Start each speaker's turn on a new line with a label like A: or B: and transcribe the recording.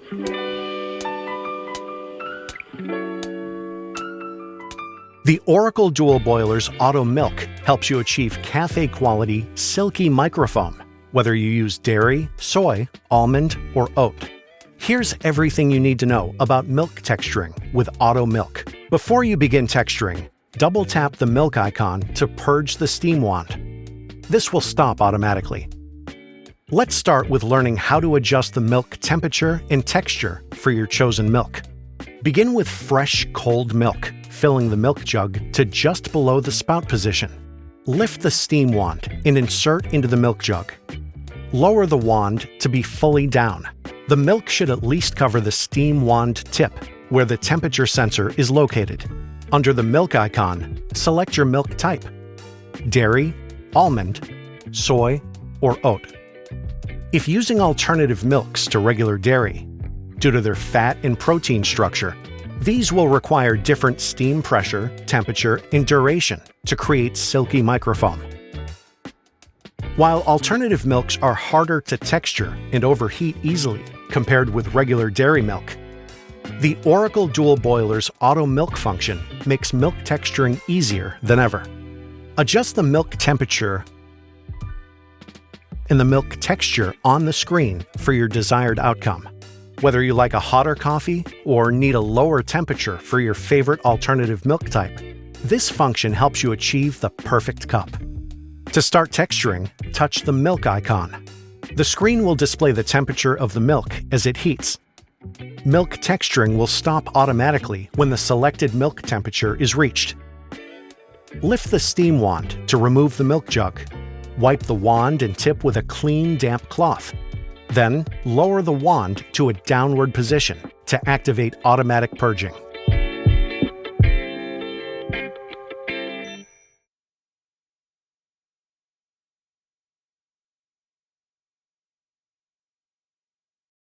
A: The Oracle Dual Boiler's Auto MilQ helps you achieve cafe-quality, silky microfoam, whether you use dairy, soy, almond, or oat. Here's everything you need to know about milk texturing with Auto MilQ. Before you begin texturing, double-tap the milk icon to purge the steam wand. This will stop automatically. Let's start with learning how to adjust the milk temperature and texture for your chosen milk. Begin with fresh, cold milk, filling the milk jug to just below the spout position. Lift the steam wand and insert into the milk jug. Lower the wand to be fully down. The milk should at least cover the steam wand tip, where the temperature sensor is located. Under the milk icon, select your milk type: dairy, almond, soy, or oat. If using alternative milks to regular dairy, due to their fat and protein structure, these will require different steam pressure, temperature, and duration to create silky microfoam. While alternative milks are harder to texture and overheat easily compared with regular dairy milk, the Oracle Dual Boiler's Auto MilQ function makes milk texturing easier than ever. Adjust the milk temperature and the milk texture on the screen for your desired outcome. Whether you like a hotter coffee or need a lower temperature for your favorite alternative milk type, this function helps you achieve the perfect cup. To start texturing, touch the milk icon. The screen will display the temperature of the milk as it heats. Milk texturing will stop automatically when the selected milk temperature is reached. Lift the steam wand to remove the milk jug. Wipe the wand and tip with a clean, damp cloth. Then, lower the wand to a downward position to activate automatic purging.